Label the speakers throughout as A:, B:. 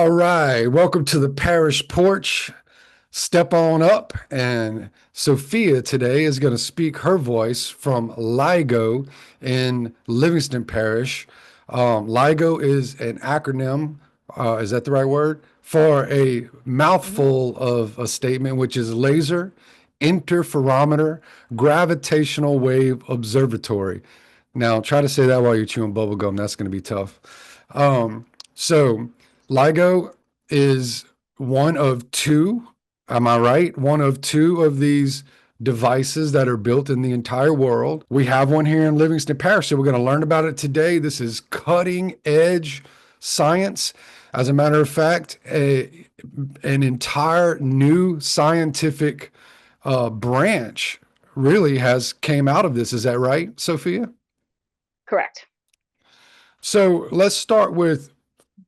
A: All right, welcome to the Parish Porch. Step on up, and Sophia today is going to speak her voice from LIGO in Livingston Parish. LIGO is an acronym, is that the right word? For a
B: Mhm.
A: mouthful of a statement, which is Laser Interferometer Gravitational Wave Observatory. Now, try to say that while you're chewing bubble gum. That's going to be tough. So, LIGO is one of two, am I right? One of two of these devices that are built in the entire world. We have one here in Livingston Parish, so we're going to learn about it today. This is cutting edge science. As a matter of fact, an entire new scientific branch really has came out of this. Is that right, Sophia?
B: Correct.
A: So let's start with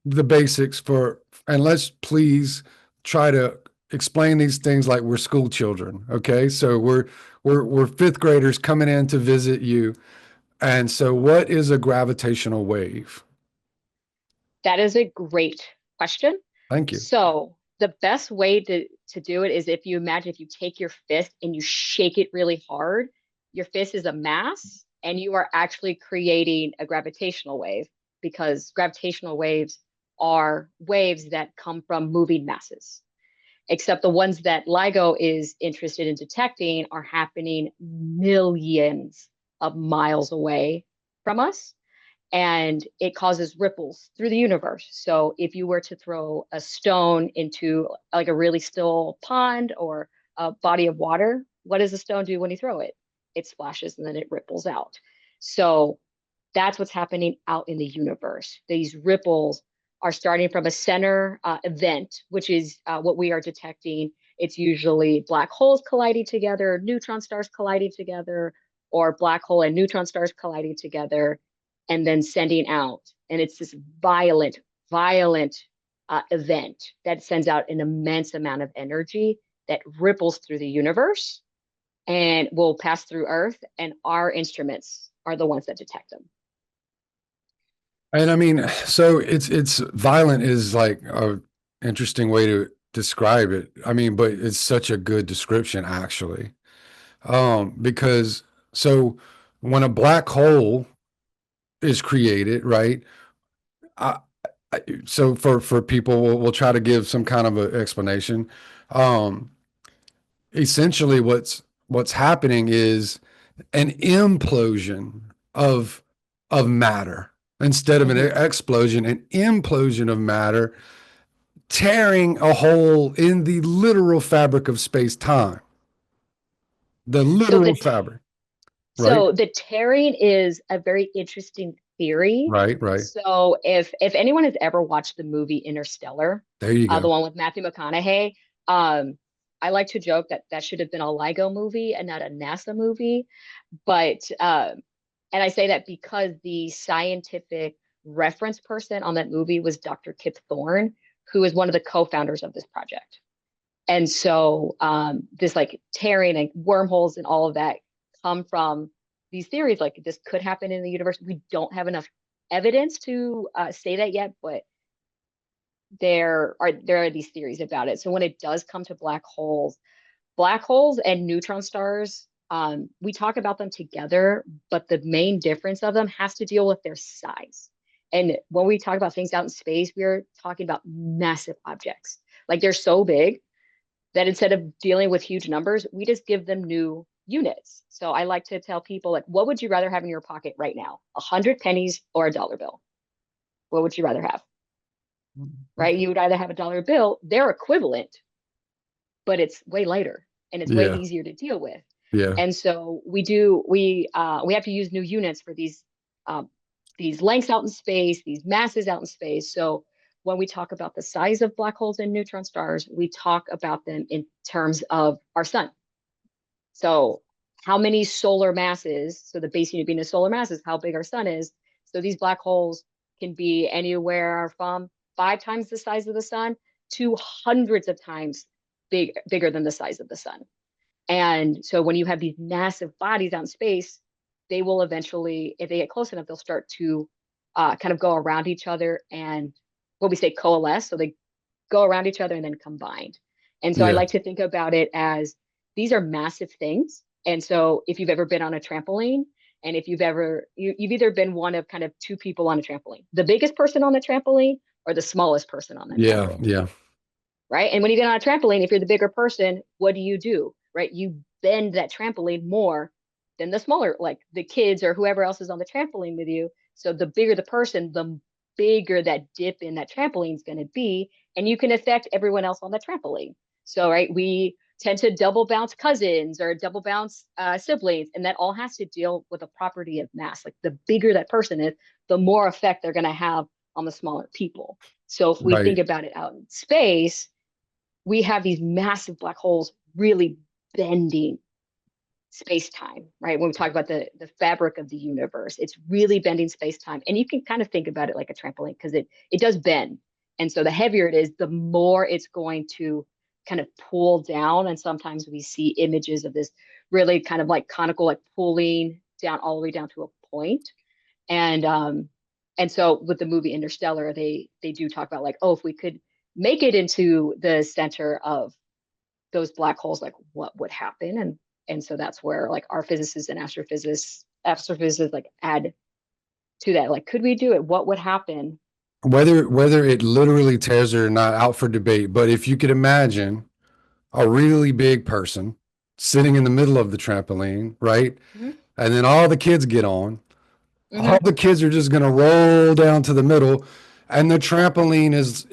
A: the basics and let's please try to explain these things like we're school children. Okay. So we're fifth graders coming in to visit you. And so what is a gravitational wave?
B: That is a great question.
A: Thank you.
B: So the best way to do it is if you take your fist and you shake it really hard, your fist is a mass and you are actually creating a gravitational wave because gravitational waves are waves that come from moving masses. Except the ones that LIGO is interested in detecting are happening millions of miles away from us, and it causes ripples through the universe. So if you were to throw a stone into like a really still pond or a body of water, what does the stone do when you throw it? It splashes and then it ripples out. So that's what's happening out in the universe. These ripples are starting from a center event, which is what we are detecting. It's usually black holes colliding together, neutron stars colliding together, or black hole and neutron stars colliding together, and then sending out. And it's this violent event that sends out an immense amount of energy that ripples through the universe and will pass through Earth. And our instruments are the ones that detect them.
A: And I mean, so it's violent is like a interesting way to describe it. I mean, but it's such a good description actually. Because so when a black hole is created, right? I, so for people, we'll try to give some kind of an explanation. Um, Essentially, what's happening is an implosion of of matter instead of an
B: Mm-hmm.
A: explosion, an implosion of matter tearing a hole in the literal fabric of space time, the
B: So
A: literal
B: the
A: fabric, right?
B: so the tearing is a very interesting theory.
A: Right, right.
B: So if anyone has ever watched the movie Interstellar,
A: There you
B: the
A: go.
B: one with Matthew McConaughey, um, I like to joke that that should have been a LIGO movie and not a NASA movie. But and I say that because the scientific reference person on that movie was Dr. Kip Thorne, who is one of the co-founders of this project. And so this like tearing and wormholes and all of that come from these theories like this could happen in the universe. We don't have enough evidence to say that yet, but there are these theories about it. So when it does come to black holes and neutron stars, we talk about them together, but the main difference of them has to deal with their size. And when we talk about things out in space, we're talking about massive objects. Like they're so big that instead of dealing with huge numbers, we just give them new units. So I like to tell people, like, what would you rather have in your pocket right now? 100 pennies or a dollar bill? What would you rather have? Right? You would either have a dollar bill, they're equivalent, but it's way lighter and it's way
A: Yeah,
B: easier to deal with.
A: yeah.
B: And so we have to use new units for these lengths out in space, these masses out in space. So when we talk about the size of black holes and neutron stars, we talk about them in terms of our sun. So how many solar masses, so the base unit being a solar mass is how big our sun is. So these black holes can be anywhere from 5 times the size of the sun to hundreds of times bigger than the size of the sun. And so when you have these massive bodies out in space, they will eventually, if they get close enough, they'll start to kind of go around each other and what we say coalesce. So they go around each other and then combined. And so I
A: Yeah.
B: like to think about it as these are massive things. And so if you've ever been on a trampoline, and if you've either been one of kind of two people on a trampoline, the biggest person on the trampoline or the smallest person on the
A: Yeah.
B: trampoline,
A: Yeah.
B: right? And when you get on a trampoline, if you're the bigger person, what do? Right? You bend that trampoline more than the smaller, like the kids or whoever else is on the trampoline with you. So the bigger the person, the bigger that dip in that trampoline is going to be, and you can affect everyone else on the trampoline. So, right, we tend to double bounce cousins or double bounce siblings, and that all has to deal with a property of mass. Like the bigger that person is, the more effect they're going to have on the smaller people. So if we think
A: Right.
B: about it out in space, we have these massive black holes really bending space time, right? When we talk about the fabric of the universe, it's really bending space time. And you can kind of think about it like a trampoline because it does bend. And so the heavier it is, the more it's going to kind of pull down. And sometimes we see images of this really kind of like conical, like pulling down all the way down to a point. And so with the movie Interstellar, they do talk about like, oh, if we could make it into the center of those black holes, like what would happen? And so that's where like our physicists and astrophysicists like add to that. Like, could we do it? What would happen?
A: Whether it literally tears it or not, out for debate. But if you could imagine a really big person sitting in the middle of the trampoline, right?
B: Mm-hmm.
A: And then all the kids get on. All
B: Mm-hmm.
A: the kids are just gonna roll down to the middle, and the trampoline is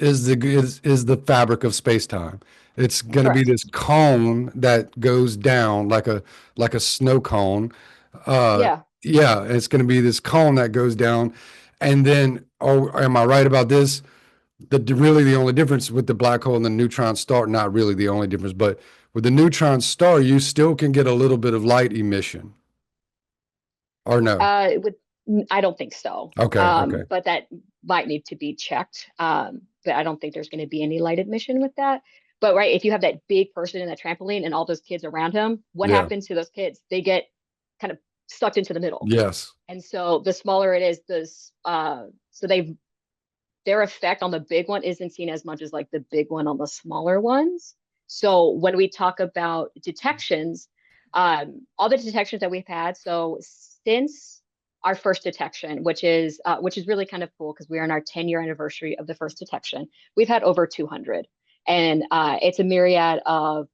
A: the fabric of space time. It's gonna be
B: Correct.
A: this cone that goes down like a snow cone.
B: Yeah.
A: Yeah, it's gonna be this cone that goes down, and then oh, am I right about this? Really the only difference with the black hole and the neutron star, not really the only difference, but with the neutron star, you still can get a little bit of light emission, or no?
B: With I don't think so.
A: Okay, okay.
B: But that might need to be checked. But I don't think there's going to be any light emission with that. But right, if you have that big person in that trampoline and all those kids around him, what
A: Yeah.
B: happens to those kids? They get kind of sucked into the middle.
A: Yes.
B: And so the smaller it is, this so their effect on the big one isn't seen as much as like the big one on the smaller ones. So when we talk about detections, all the detections that we've had, so since our first detection, which is really kind of cool because we're in our 10-year anniversary of the first detection, we've had over 200, and it's a myriad of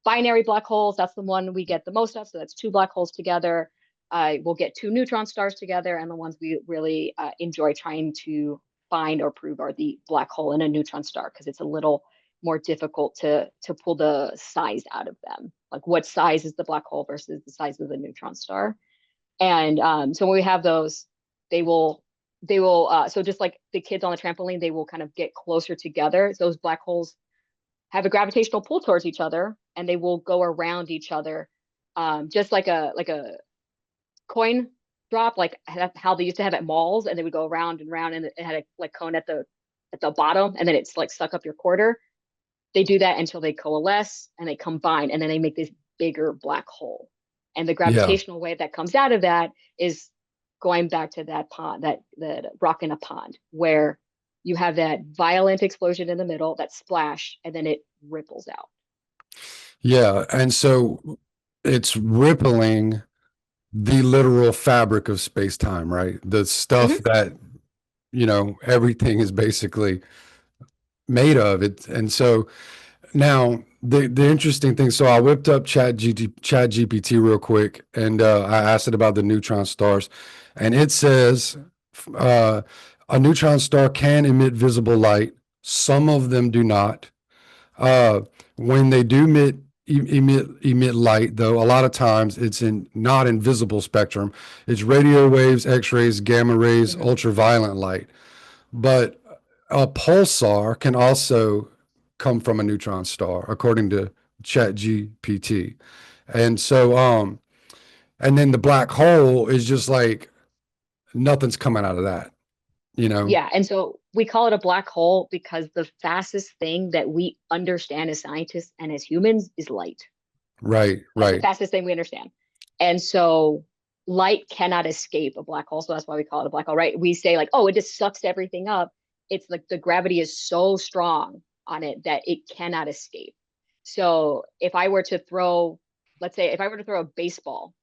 B: binary black holes. That's the one we get the most of. So that's two black holes together. We'll get two neutron stars together, and the ones we really enjoy trying to find or prove are the black hole and a neutron star because it's a little more difficult to pull the size out of them. Like what size is the black hole versus the size of the neutron star? And so when we have those, they will so just like the kids on the trampoline, they will kind of get closer together. Those black holes have a gravitational pull towards each other, and they will go around each other, just like a coin drop, like how they used to have at malls, and they would go around and around, and it had a like cone at the bottom, and then it's like suck up your quarter. They do that until they coalesce and they combine, and then they make this bigger black hole. And the
A: Yeah.
B: gravitational wave that comes out of that is going back to that pond, that rock in a pond, where you have that violent explosion in the middle, that splash, and then it ripples out.
A: Yeah. And so it's rippling the literal fabric of space time, right? The stuff
B: Mm-hmm.
A: that, everything is basically made of it. And so now the interesting thing, so I whipped up Chat GPT real quick, and I asked it about the neutron stars, and it says uh, a neutron star can emit visible light. Some of them do not. Uh, when they do emit light, though, a lot of times it's in not in visible spectrum. It's radio waves, X-rays, gamma rays,
B: Mm-hmm.
A: ultraviolet light. But a pulsar can also come from a neutron star, according to ChatGPT. And so, and then the black hole is just like nothing's coming out of that, you know?
B: Yeah, and so we call it a black hole because the fastest thing that we understand as scientists and as humans is light.
A: Right,
B: That's the
A: right.
B: fastest thing we understand. And so light cannot escape a black hole. So that's why we call it a black hole, right? We say like, oh, it just sucks everything up. It's like the gravity is so strong on it that it cannot escape. So if I were to throw, let's say, if I were to throw a baseball,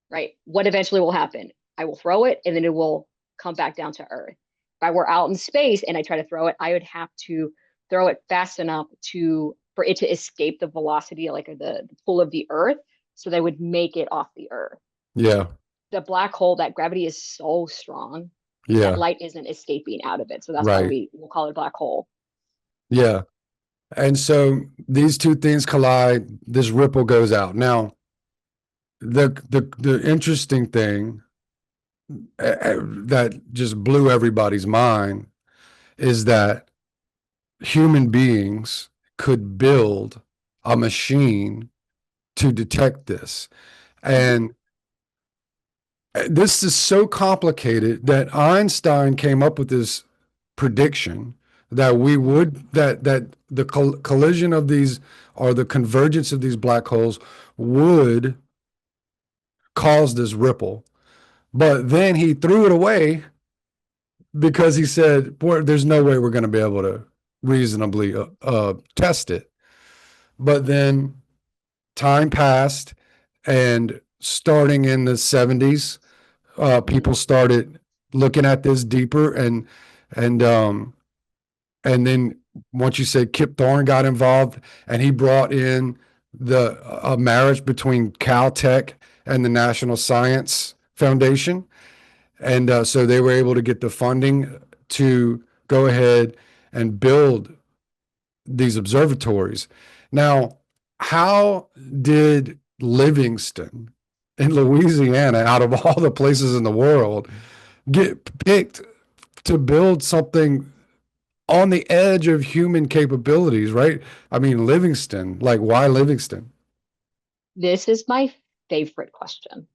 B: right, what eventually will happen? I will throw it and then it will come back down to Earth. If I were out in space and I try to throw it, I would have to throw it fast enough to for it to escape the velocity, like the pull of the Earth, so they would make it off the Earth.
A: Yeah.
B: The black hole, that gravity is so strong that
A: Yeah.
B: light isn't escaping out of it. So that's why
A: Right.
B: we will call it a black hole.
A: Yeah. And so these two things collide, this ripple goes out. Now, the interesting thing that just blew everybody's mind is that human beings could build a machine to detect this.
B: Mhm.
A: And this is so complicated that Einstein came up with this prediction that we would that the collision of these or the convergence of these black holes would cause this ripple. But then he threw it away because he said, "Boy, there's no way we're going to be able to reasonably test it." But then time passed, and starting in the 70s,
B: Mhm.
A: people started looking at this deeper, and and then once you say Kip Thorne got involved, and he brought in the a marriage between Caltech and the National Science Foundation, and so they were able to get the funding to go ahead and build these observatories. Now, how did Livingston in Louisiana, out of all the places in the world, get picked to build something on the edge of human capabilities, right? I mean, Livingston, like, why Livingston?
B: This is my favorite question.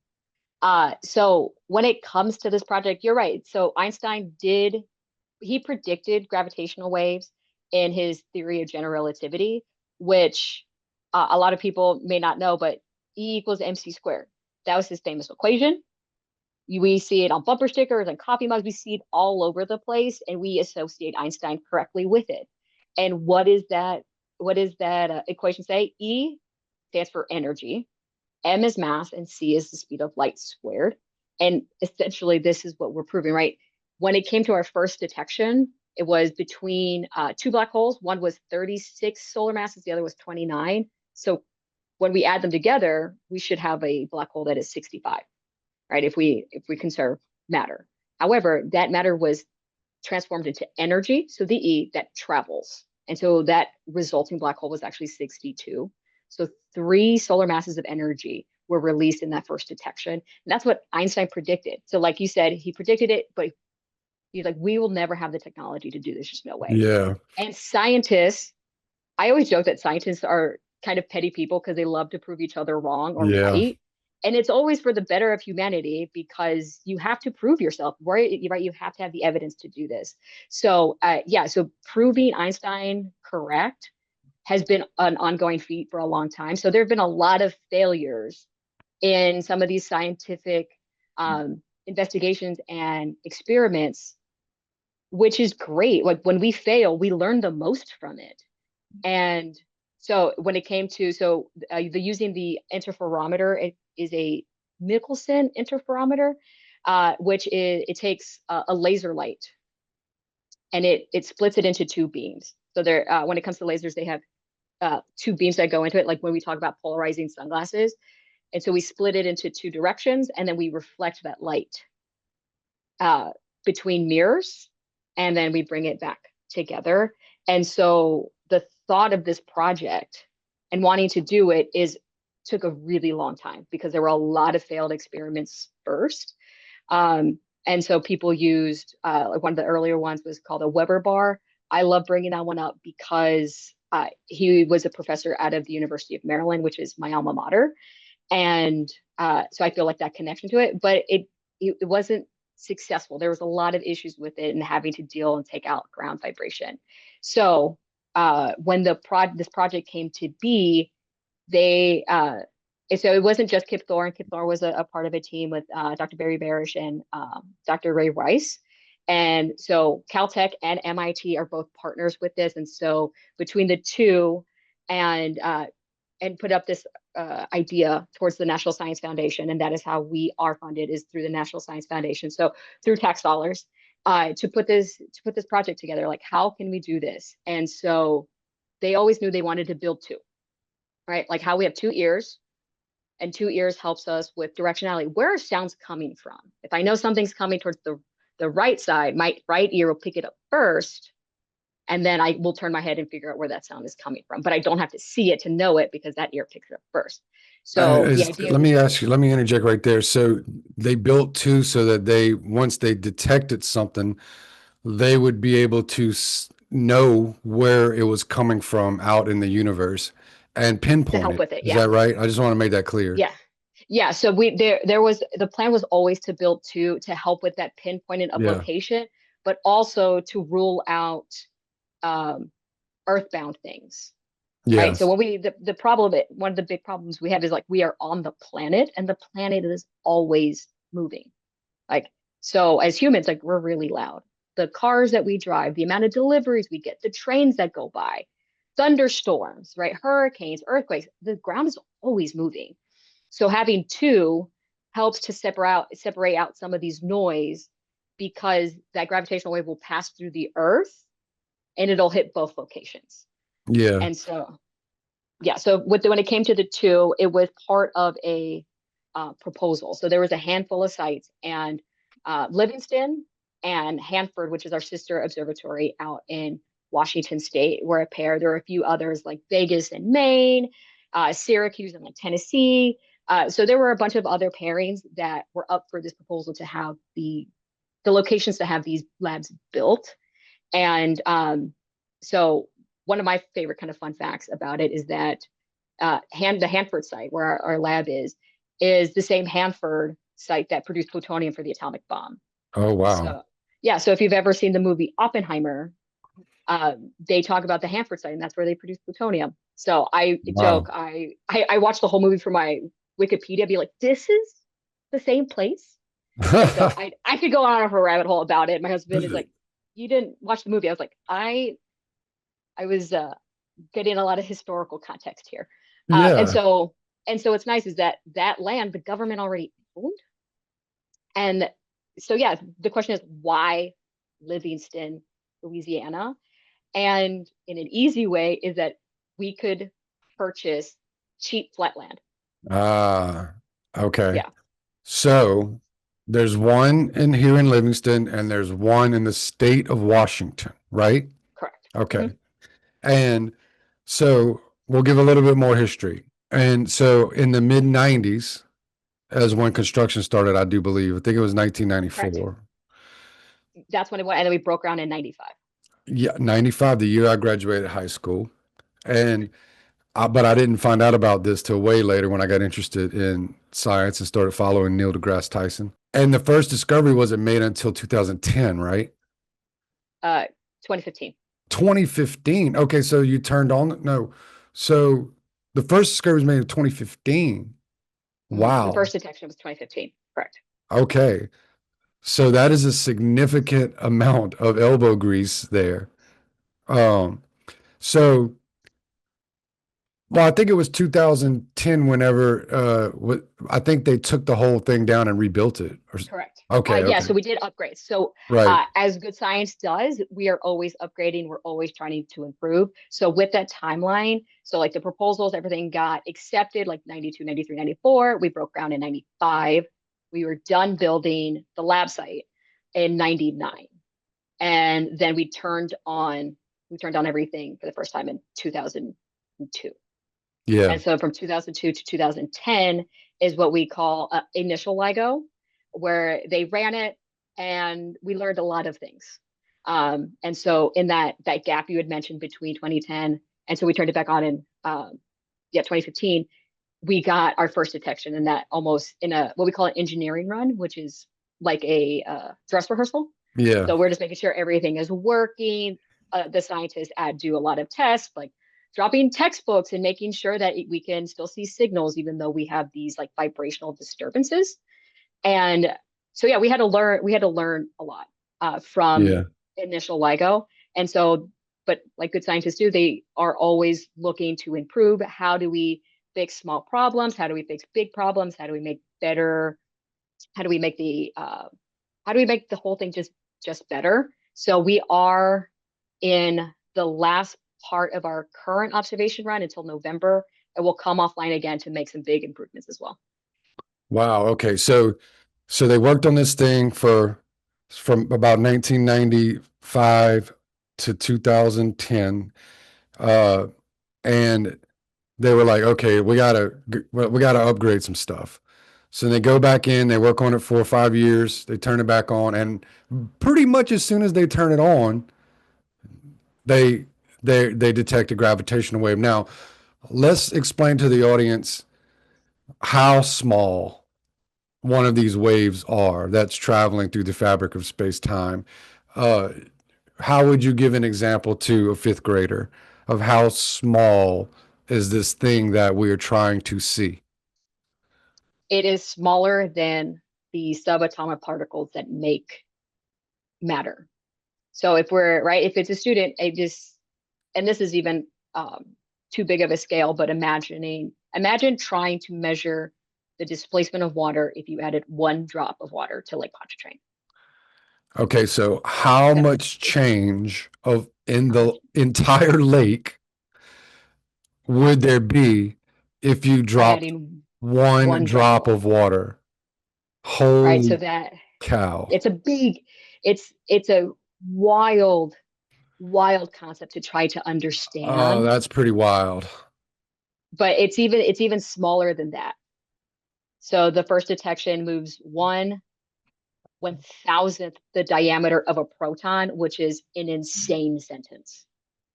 B: So when it comes to this project, you're right. So Einstein did, he predicted gravitational waves in his theory of general relativity, which a lot of people may not know, but E equals mc squared. That was his famous equation. We see it on bumper stickers and coffee mugs. We see it all over the place, and we associate Einstein correctly with it. And what is that? What does that equation say? E stands for energy, M is mass, and C is the speed of light squared. And essentially, this is what we're proving, right? When it came to our first detection, it was between two black holes. One was 36 solar masses, the other was 29. So when we add them together, we should have a black hole that is 65, right? If we conserve matter. However, that matter was transformed into energy, so the E that travels. And so that resulting black hole was actually 62. So three solar masses of energy were released in that first detection. And that's what Einstein predicted. So, like you said, he predicted it, but he's like, we will never have the technology to do this. Just no way.
A: Yeah,
B: And scientists, I always joke that scientists are kind of petty people because they love to prove each other wrong or
A: yeah,
B: right. And it's always for the better of humanity because you have to prove yourself, right? Right. You have to have the evidence to do this. So, yeah, so proving Einstein correct has been an ongoing feat for a long time. So there have been a lot of failures in some of these scientific investigations and experiments, which is great. Like when we fail, we learn the most from it. And so when it came to the using the interferometer, it is a Michelson interferometer, which is it takes a laser light and it splits it into two beams. So there, when it comes to lasers, they have two beams that go into it, like when we talk about polarizing sunglasses. And so we split it into two directions, and then we reflect that light uh, between mirrors, and then we bring it back together. And so the thought of this project and wanting to do it is took a really long time because there were a lot of failed experiments first. And so people used like one of the earlier ones was called a Weber bar. I love bringing that one up because he was a professor out of the University of Maryland, which is my alma mater, and so I feel like that connection to it. But it wasn't successful. There was a lot of issues with it and having to deal and take out ground vibration. So when this project came to be, they so it wasn't just Kip Thorne. Kip Thorne was a part of a team with Dr. Barry Barish and Dr. Ray Rice. And so Caltech and MIT are both partners with this. And so between the two, and put up this idea towards the National Science Foundation, and that is how we are funded, is through the National Science Foundation. So through tax dollars, to put this project together. Like, how can we do this? And so they always knew they wanted to build two, right? Like how we have two ears, and two ears helps us with directionality. Where are sounds coming from? If I know something's coming towards the right side, my right ear will pick it up first, and then I will turn my head and figure out where that sound is coming from. But I don't have to see it to know it because that ear picks it up first. So the idea
A: Let
B: was,
A: me ask you, let me interject right there. So they built two so that once they detected something, they would be able to know where it was coming from out in the universe and
B: to
A: pinpoint
B: help
A: it.
B: with it.
A: Is
B: Yeah.
A: that right? I just want to make that clear.
B: Yeah. Yeah. So there was, the plan was always to build two to help with that pinpointing of
A: Yeah.
B: location, but also to rule out um, earthbound things. Right. So
A: Yes.
B: when the problem, one of the big problems we have is like we are on the planet, and the planet is always moving. Like, so as humans, like we're really loud. The cars that we drive, the amount of deliveries we get, the trains that go by, thunderstorms, right? Hurricanes, earthquakes, the ground is always moving. So having two helps to separate out some of these noise, because that gravitational wave will pass through the earth and it'll hit both locations.
A: Yeah.
B: And so, yeah, so when it came to the two, it was part of a proposal. So there was a handful of sites, and Livingston and Hanford, which is our sister observatory out in Washington State, were a pair. There were a few others like Vegas in Maine, Syracuse in like Tennessee. So there were a bunch of other pairings that were up for this proposal to have the locations to have these labs built. And so one of my favorite kind of fun facts about it is that the Hanford site where our lab is the same Hanford site that produced plutonium for the atomic bomb.
A: Oh, wow.
B: So yeah, so if you've ever seen the movie Oppenheimer, they talk about the Hanford site, and that's where they produce plutonium. So I joke,
A: Wow.
B: I watched the whole movie for my Wikipedia, be like, this is the same place. And so I could go on a rabbit hole about it. My husband is like, you didn't watch the movie. I was like, I was getting a lot of historical context here. Uh, and
A: Yeah.
B: so and so what's nice is that that land the government already owned. And so yeah, the question is why Livingston, Louisiana? And in an easy way is that we could purchase cheap flatland.
A: Ah, okay.
B: Yeah,
A: So there's one in here in Livingston and there's one in the state of Washington, right?
B: correct.
A: Okay.
B: Mhm.
A: And so we'll give a little bit more history. And so in the mid 90s, as when construction started, I do believe, I think it was
B: Correct.
A: 1994.
B: That's when it went, and then we broke ground in 95.
A: Yeah, 95, the year I graduated high school. And but I didn't find out about this till way later when I got interested in science and started following Neil deGrasse Tyson. And the first discovery wasn't made until 2010, right?
B: Uh 2015.
A: 2015. Okay, so you turned on, no. So the first discovery was made in 2015.
B: The
A: Wow.
B: first detection was 2015. Correct.
A: Okay. So that is a significant amount of elbow grease there. Um, so well, I think it was 2010 whenever I think they took the whole thing down and rebuilt it.
B: Correct.
A: Okay,
B: Yeah,
A: okay.
B: so we did upgrades. So,
A: Right.
B: as good science does, we are always upgrading. We're always trying to improve. So, with that timeline, so like the proposals, everything got accepted like 92, 93, 94. We broke ground in 95. We were done building the lab site in 99. And then we turned on everything for the first time in 2002.
A: Yeah.
B: And so from 2002 to 2010 is what we call initial LIGO, where they ran it and we learned a lot of things. And so in that gap you had mentioned between 2010, and so we turned it back on in 2015, we got our first detection in that, almost in a what we call an engineering run, which is like a dress rehearsal.
A: Yeah.
B: So we're just making sure everything is working. The scientists do a lot of tests, like dropping textbooks and making sure that we can still see signals, even though we have these like vibrational disturbances. And so yeah, we had to learn a lot.
A: Yeah.
B: from initial LIGO. And so, but like good scientists do, they are always looking to improve. How do we fix small problems? How do we fix big problems? How do we make better? How do we make how do we make the whole thing just better? So we are in the last part of our current observation run until November, and we'll come offline again to make some big improvements as well.
A: Wow. Okay. So they worked on this thing from about 1995 to 2010. Uh, and they were like, okay, we gotta upgrade some stuff. So they go back in, they work on it 4 or 5 years, they turn it back on, and pretty much as soon as they turn it on, they they detect a gravitational wave. Now, let's explain to the audience how small one of these waves are that's traveling through the fabric of space-time. Uh, how would you give an example to a fifth grader of how small is this thing that we are trying to see?
B: It is smaller than the subatomic particles that make matter. So if we're right, if it's a student, it just, and this is even too big of a scale, but imagine trying to measure the displacement of water if you added 1 drop of water to Lake Pontchartrain.
A: Okay, so how
B: That's
A: much change of in
B: uh,
A: the entire lake would there be if you
B: by
A: dropped
B: adding
A: one
B: 1 drop of
A: drop
B: water,
A: of water?
B: right? So
A: Holy
B: that
A: cow.
B: it's a big, it's a wild, wild concept to try to
A: Oh,
B: understand,
A: that's pretty wild.
B: but it's even smaller than that. So the first detection moves 1/1000th the diameter of a proton, which is an insane sentence.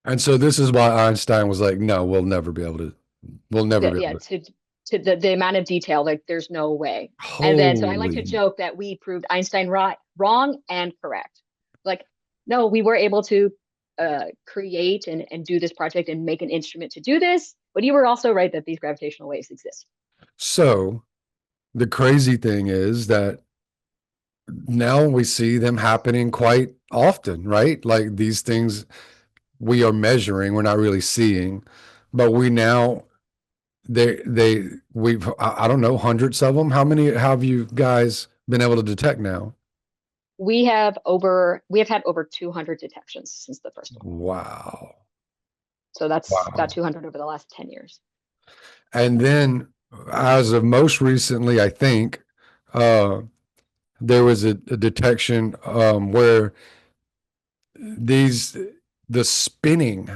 A: And so this is why Einstein was like, no, we'll never be
B: Yeah,
A: able to.
B: to the amount of detail, like there's no way. And then so I like to
A: Holy.
B: joke that we proved Einstein right, wrong and correct. Like, no, we were able to create and do this project and make an instrument to do this, but you were also right that these gravitational waves exist.
A: So the crazy thing is that now we see them happening quite often, right? Like these things we are measuring, we're not really seeing, but we now we've I don't know, hundreds of them. How many have you guys been able to detect now?
B: We have had over 200 detections since the first one.
A: Wow.
B: So that's about
A: Wow.
B: 200 over the last 10 years.
A: And then as of most recently, I think uh there was a detection where these the spinning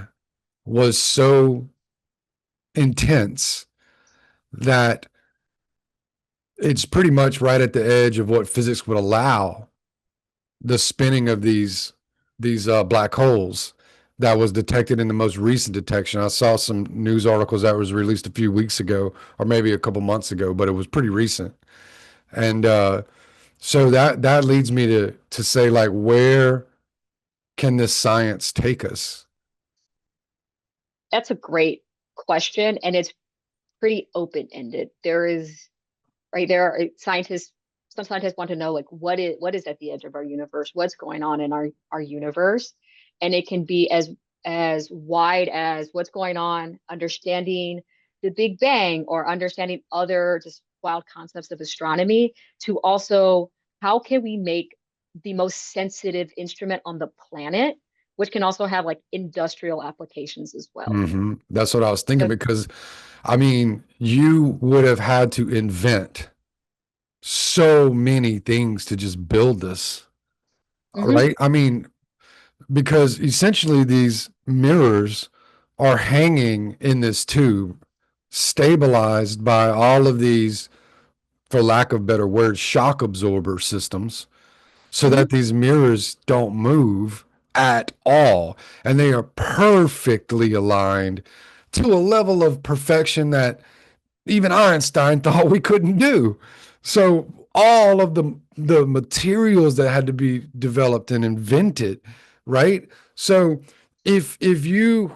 A: was so intense that it's pretty much right at the edge of what physics would allow the spinning of these black holes that was detected in the most recent detection. I saw some news articles that was released a few weeks ago or maybe a couple months ago, but it was pretty recent. And so that leads me to say like where can this science take us?
B: That's a great question, and it's pretty open-ended. There are scientists, some scientists want to know like what is at the edge of our universe, what's going on in our universe, and it can be as wide as what's going on, understanding the Big Bang or understanding other just wild concepts of astronomy, to also how can we make the most sensitive instrument on the planet, which can also have like industrial applications as well.
A: That's what I was thinking
B: So,
A: because I mean, you would have had to invent so many things to just build this,
B: mhm,
A: right? I mean, because essentially these mirrors are hanging in this tube, stabilized by all of these, for lack of better words, shock absorber systems, so
B: mhm.
A: that these mirrors don't move at all. And they are perfectly aligned to a level of perfection that even Einstein thought we couldn't do. So all of the materials that had to be developed and invented, right? So if you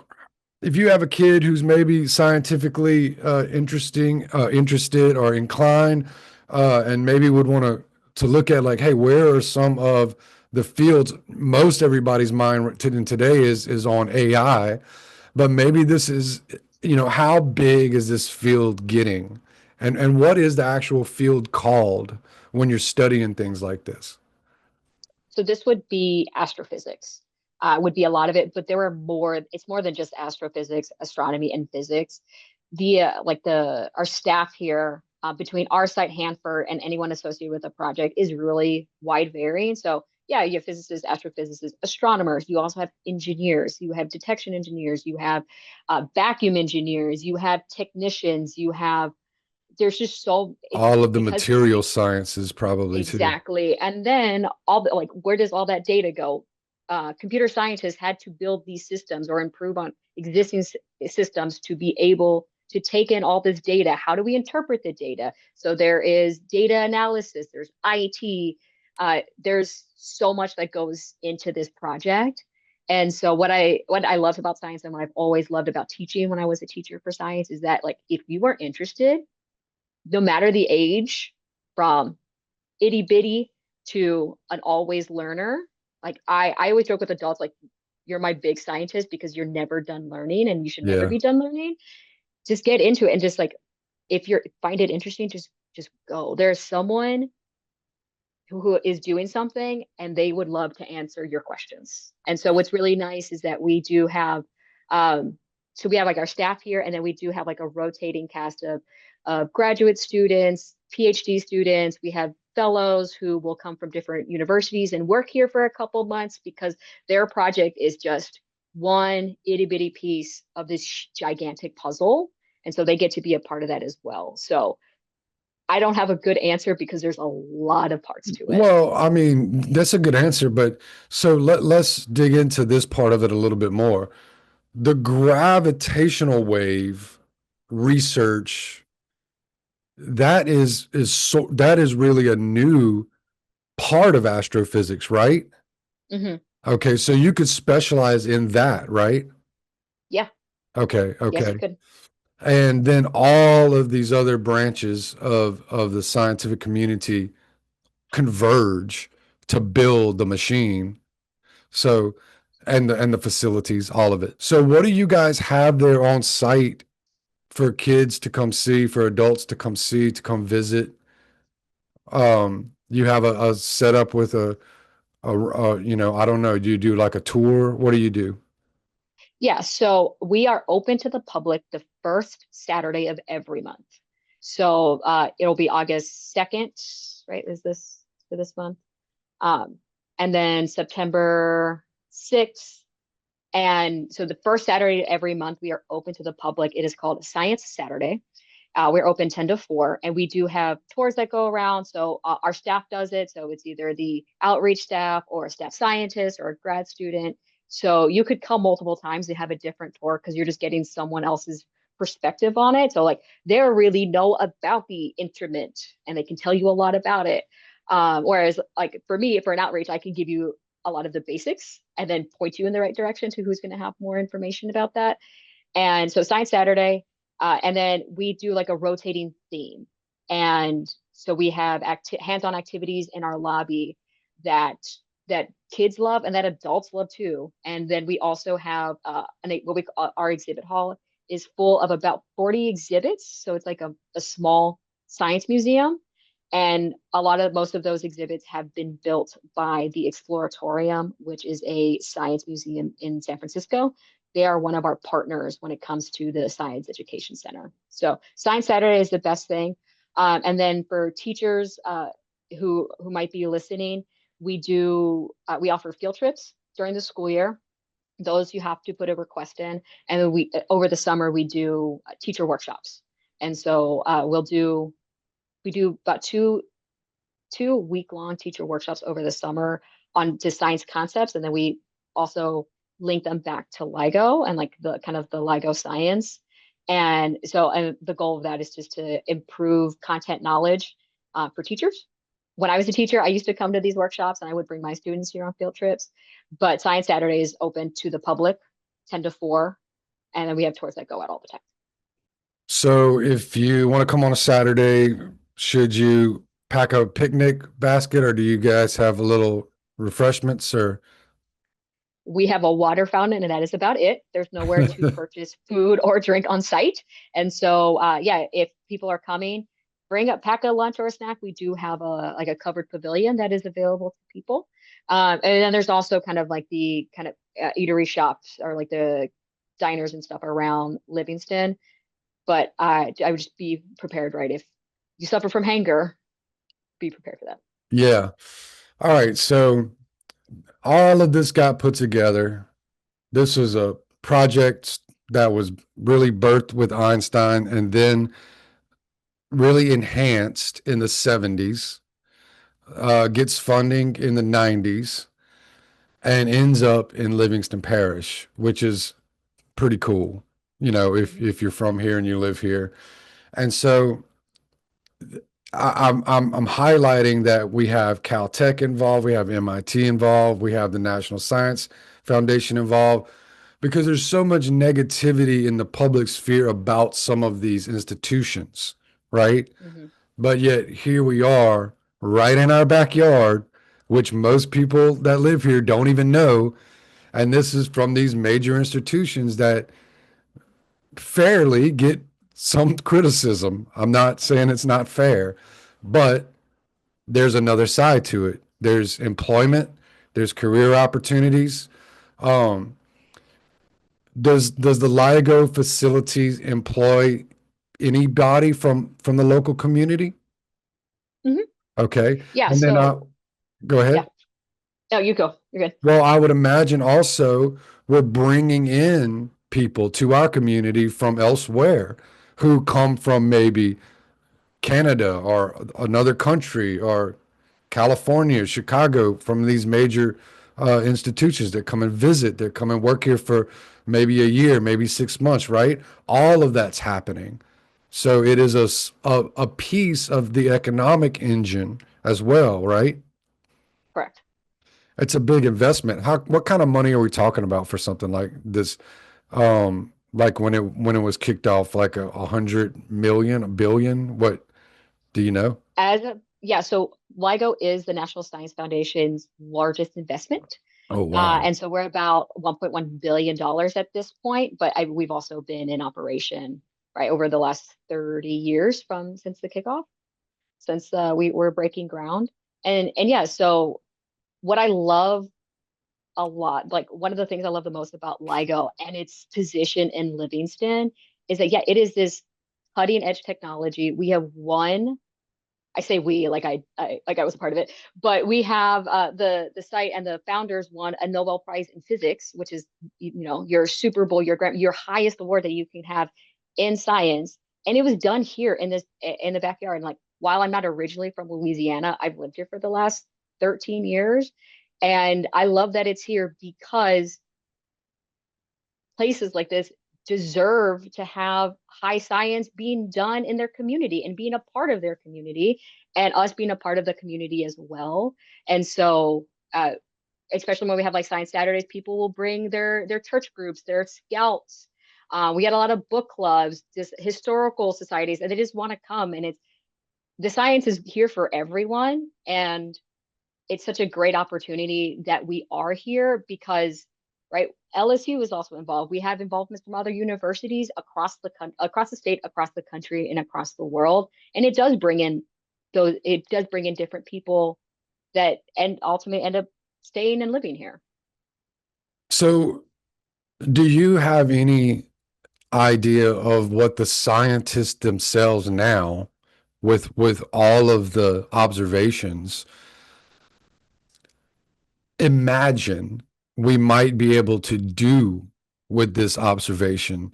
A: have a kid who's maybe scientifically interested or inclined, and maybe would want to look at like, hey, where are some of the fields, most everybody's mind today is on AI, but maybe this is, how big is this field getting? And what is the actual field called when you're studying things like this?
B: So this would be astrophysics, would be a lot of it, but there are more. It's more than just astrophysics, astronomy, and physics. Our staff here, between our site Hanford and anyone associated with the project, is really wide varying. So yeah, you have physicists, astrophysicists, astronomers. You also have engineers. You have detection engineers. You have vacuum engineers. You have technicians. You have there's just so it's
A: All of the
B: because
A: material sciences probably too.
B: exactly. And then where does all that data go? Computer scientists had to build these systems or improve on existing systems to be able to take in all this data. How do we interpret the data? So there is data analysis, there's IT, there's so much that goes into this project. And so what I loved about science and what I've always loved about teaching when I was a teacher for science is that like if you are interested, no matter the age, from itty bitty to an always learner. Like I always joke with adults, like you're my big scientist because you're never done learning and you should never
A: Yeah.
B: be done learning. Just get into it and just like if you're find it interesting, just go. There's someone who is doing something and they would love to answer your questions. And so what's really nice is that we do have so we have like our staff here and then we do have like a rotating cast of graduate students, PhD students. We have fellows who will come from different universities and work here for a couple months because their project is just one itty bitty piece of this gigantic puzzle. And so they get to be a part of that as well. So I don't have a good answer because there's a lot of parts to it.
A: Well, I mean, that's a good answer, but so let's dig into this part of it a little bit more. The gravitational wave research, that is really a new part of astrophysics, right?
B: Hmm.
A: Okay, so you could specialize in that, right?
B: Yeah.
A: Okay,
B: Yes, you
A: okay.
B: could.
A: And then all of these other branches of the scientific community converge to build the machine. So, and the facilities, all of it. So, what do you guys have there on site for kids to come see, for adults to come see, to come visit? You have a setup with I don't know. Do you do like a tour? What do you do?
B: Yeah. So we are open to the public the first Saturday of every month. So it'll be August 2nd, right? Is this for this month? Um, and then September 6th. And so the first Saturday every month, we are open to the public. It is called Science Saturday. We're open 10 to 4, and we do have tours that go around. So our staff does it. So it's either the outreach staff or a staff scientist or a grad student. So you could come multiple times and have a different tour because you're just getting someone else's perspective on it. So like they really know about the instrument and they can tell you a lot about it. Whereas like for me, for an outreach, I can give you a lot of the basics and then point you in the right direction to who's going to have more information about that. And so Science Saturday, and then we do like a rotating theme. And so we have hands-on activities in our lobby that that kids love and that adults love too. And then we also have what we call our exhibit hall is full of about 40 exhibits. So it's like a small science museum. And most of those exhibits have been built by the Exploratorium, which is a science museum in San Francisco. They are one of our partners when it comes to the Science Education Center. So Science Saturday is the best thing. And then for teachers who might be listening, we offer field trips during the school year. Those you have to put a request in, and then we over the summer we do teacher workshops. And so we do about two week-long teacher workshops over the summer on just science concepts, and then we also link them back to LIGO and like the kind of the LIGO science. And so, and the goal of that is just to improve content knowledge for teachers. When I was a teacher, I used to come to these workshops and I would bring my students here on field trips. But Science Saturday is open to the public, 10 to 4, and then we have tours that go out all the time.
A: So, if you want to come on a Saturday, should you pack a picnic basket, or do you guys have a little refreshments or
B: We have a water fountain, and that is about it. There's nowhere to purchase food or drink on site. And so, yeah, if people are coming, pack a lunch or a snack. We do have a covered pavilion that is available to people. And then there's also kind of like the kind of eatery shops or like the diners and stuff around Livingston. But I would just be prepared, right? If you suffer from hunger, be prepared for that.
A: yeah. All right, so all of this got put together. This was a project that was really birthed with Einstein and then really enhanced in the 70s, gets funding in the 90s, and ends up in Livingston Parish, which is pretty cool,
B: Mhm.
A: if you're from here and you live here. And so I'm highlighting that we have Caltech involved, we have MIT involved, we have the National Science Foundation involved, because there's so much negativity in the public sphere about some of these institutions, right?
B: Mhm.
A: But yet here we are, right in our backyard, which most people that live here don't even know. And this is from these major institutions that fairly get some criticism. I'm not saying it's not fair, but there's another side to it. There's employment, there's career opportunities. Um, does the LIGO facilities employ anybody from the local community?
B: Mhm.
A: Okay,
B: Yeah.
A: and then
B: So
A: go
B: yeah.
A: ahead.
B: No, you go. You're good.
A: Well, I would imagine also we're bringing in people to our community from elsewhere who come from maybe Canada or another country or California, Chicago, from these major institutions that come and visit, that come and work here for maybe a year, maybe 6 months, right? All of that's happening. So it is a piece of the economic engine as well, right?
B: Correct.
A: It's a big investment. What kind of money are we talking about for something like this? Like when it was kicked off, like 100 million, a billion. What do you know?
B: Yeah, so LIGO is the National Science Foundation's largest investment.
A: Oh wow.
B: And so we're about $1.1 billion at this point, but we've also been in operation, right, over the last 30 years from since the kickoff, since we were breaking ground. And yeah, so what I love a lot, like one of the things I love the most about LIGO and its position in Livingston is that, yeah, it is this cutting edge technology. We have one I say we like I was a part of it, but we have the site and the founders won a Nobel Prize in physics, which is your Super Bowl, your highest award that you can have in science, and it was done here in the backyard. And like while I'm not originally from Louisiana, I've lived here for the last 13 years, and I love that it's here because places like this deserve to have high science being done in their community and being a part of their community and us being a part of the community as well. And so, especially when we have like science Saturdays, people will bring their church groups, their scouts. We had a lot of book clubs, just historical societies, and they just want to come. And it's the science is here for everyone, and it's such a great opportunity that we are here because right LSU is also involved. We have involvements from other universities across the state, across the country, and across the world, and it does bring in different people that and ultimately end up staying and living here.
A: So do you have any idea of what the scientists themselves now, with all of the observations, imagine we might be able to do with this observation?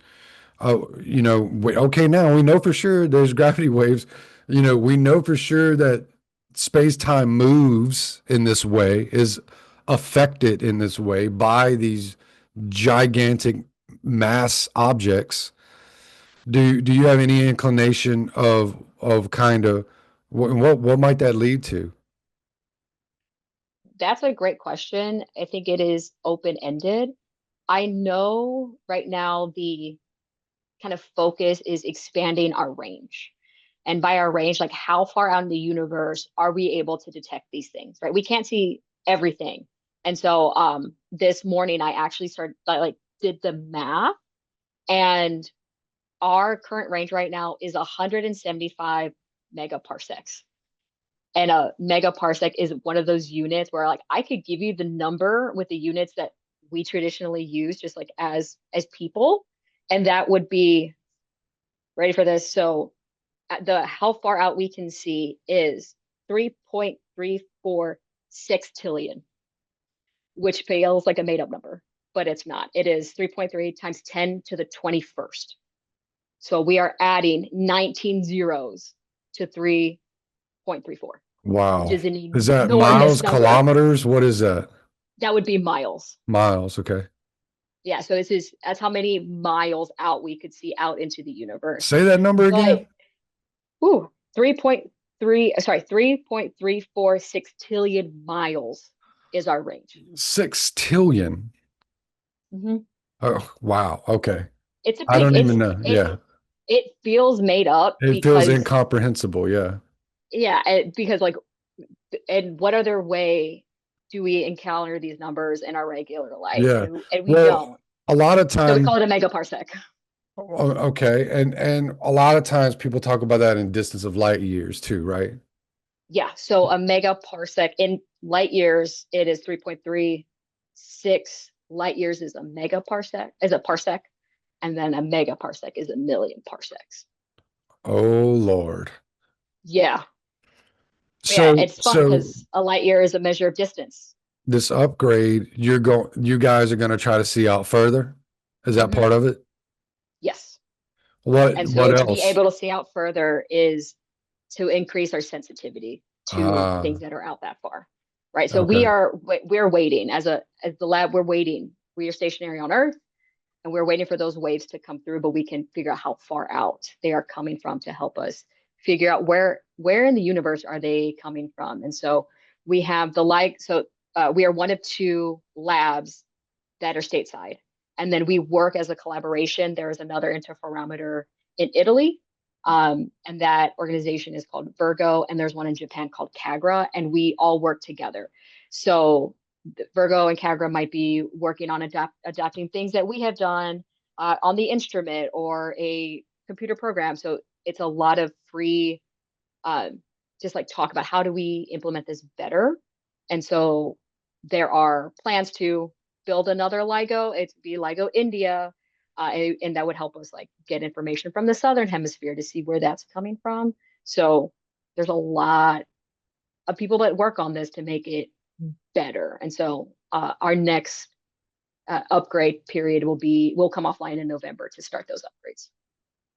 A: Okay, now we know for sure there's gravity waves. We know for sure that space-time moves in this way, is affected in this way by these gigantic mass objects. Do you have any inclination of kind of what might that lead to?
B: That's a great question. I think it is open-ended. I know right now the kind of focus is expanding our range. And by our range, like how far out in the universe are we able to detect these things, right? We can't see everything. And so this morning I actually did the math, and our current range right now is 175 megaparsecs. And a megaparsec is one of those units where like I could give you the number with the units that we traditionally use just like as people, and that would be ready for this. So the how far out we can see is 3.346 trillion, which feels like a made up number, but it's not. It is 3.3 times 10 to the 21st. So we are adding 19 zeros to 3.34, which
A: Wow.
B: is an
A: Is that
B: enormous
A: miles,
B: number.
A: kilometers? What is that?
B: That would be miles.
A: Miles. Okay.
B: Yeah, so that's how many miles out we could see out into the universe.
A: Say that number
B: But
A: again.
B: ooh, 3.346 trillion miles is our range.
A: 6 trillion.
B: Mhm.
A: Oh, wow. Okay.
B: It's a
A: I
B: big
A: don't even know. Yeah.
B: it feels made up
A: It feels
B: because
A: incomprehensible. Yeah.
B: yeah, because like and what other way do we encounter these numbers in our regular life?
A: Yeah.
B: And we
A: Well,
B: don't.
A: a lot of
B: So we
A: times,
B: call it a megaparsec.
A: okay. And a lot of times people talk about that in distance of light years too, right?
B: Yeah, so a megaparsec in light years, it is 3.36 light years is a parsec, and then a megaparsec is a million parsecs.
A: Oh, Lord.
B: Yeah. Yeah,
A: So,
B: it's fun
A: so
B: because a light year is a measure of distance.
A: this upgrade, you guys are going to try to see out further. Is that
B: Hmm.
A: part of it?
B: Yes. And
A: What
B: so to be
A: else?
B: able to see out further is to increase our sensitivity to things
A: Ah,
B: that are out that far. Right. So
A: okay.
B: we're waiting as the lab, we're waiting. We are stationary on Earth and we're waiting for those waves to come through, but we can figure out how far out they are coming from to help us figure out where in the universe are they coming from. And so we have we are one of two labs that are stateside. And then we work as a collaboration. There is another interferometer in Italy, and that organization is called Virgo, and there's one in Japan called Kagra, and we all work together. So Virgo and Kagra might be working on adapting things that we have done on the instrument or a computer program. So it's a lot of free, um, just like talk about how do we implement this better. And so there are plans to build another LIGO. It'd be LIGO India, and that would help us like get information from the southern hemisphere to see where that's coming from. So there's a lot of people that work on this to make it better. And so our next upgrade period will come offline in November to start those upgrades,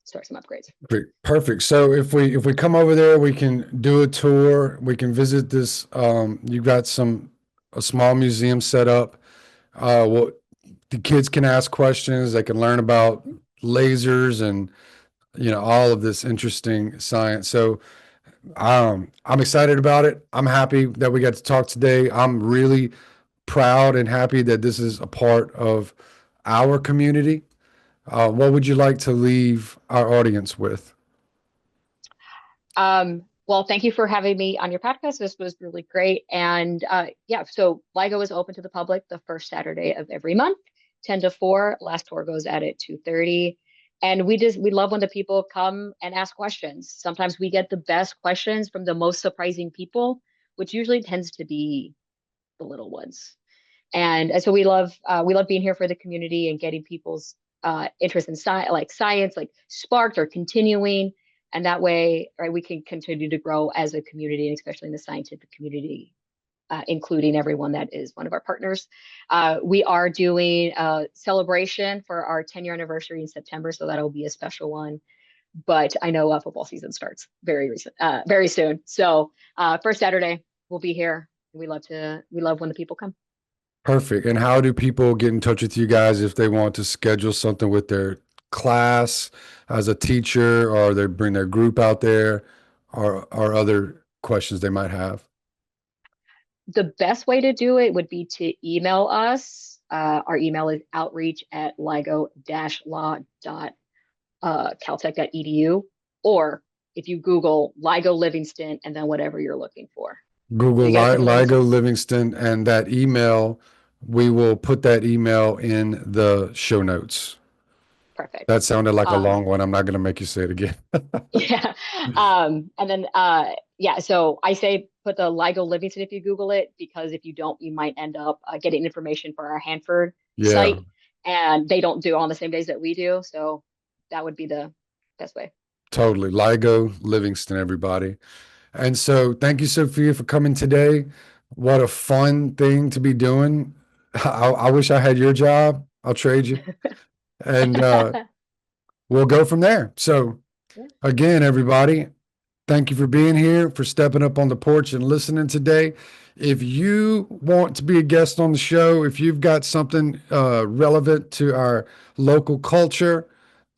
B: start some upgrades.
A: Perfect. So if we come over there, we can do a tour. We can visit this. You've got a small museum set up. Well, the kids can ask questions. They can learn about lasers and all of this interesting science. So I'm excited about it. I'm happy that we got to talk today. I'm really proud and happy that this is a part of our community. What would you like to leave our audience with?
B: Well, thank you for having me on your podcast. This was really great. And yeah, so LIGO is open to the public the first Saturday of every month, 10 to 4. Last tour goes out at 2:30. And we love when the people come and ask questions. Sometimes we get the best questions from the most surprising people, which usually tends to be the little ones. And so we love being here for the community and getting people's interest in science, like sparked or continuing, and that way, right, we can continue to grow as a community, and especially in the scientific community, including everyone that is one of our partners. We are doing a celebration for our 10-year anniversary in September, so that'll be a special one. But I know football season starts very soon. So first Saturday we'll be here. We love when the people come.
A: Perfect. And how do people get in touch with you guys if they want to schedule something with their class as a teacher, or they bring their group out there, or other questions they might have?
B: The best way to do it would be to email us. Our email is outreach at ligo-law.caltech.edu, or if you Google LIGO Livingston and then whatever you're looking for.
A: Google
B: You got to put the
A: LIGO
B: Livingston.
A: Livingston and that email. We will put that email in the show notes.
B: Perfect.
A: That sounded like a
B: Um,
A: long one. I'm not going to make you say it again.
B: yeah. And then yeah, so I say put the LIGO Livingston if you Google it, because if you don't, you might end up getting information for our Hanford
A: Yeah,
B: site, and they don't do it on the same days that we do. So that would be the best way.
A: totally. LIGO Livingston, everybody. And so thank you, Sophia, for coming today. What a fun thing to be doing. I wish I had your job. I'll trade you. And we'll go from there. So,
B: Yeah.
A: again, everybody, thank you for being here, for stepping up on the porch and listening today. If you want to be a guest on the show, if you've got something relevant to our local culture,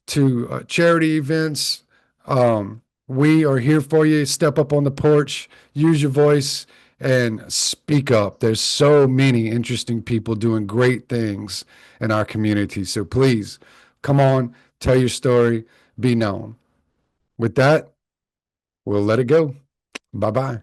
A: to charity events. We are here for you. Step up on the porch, use your voice, and speak up. There's so many interesting people doing great things in our community. So please come on, tell your story, be known. With that, we'll let it go. Bye bye.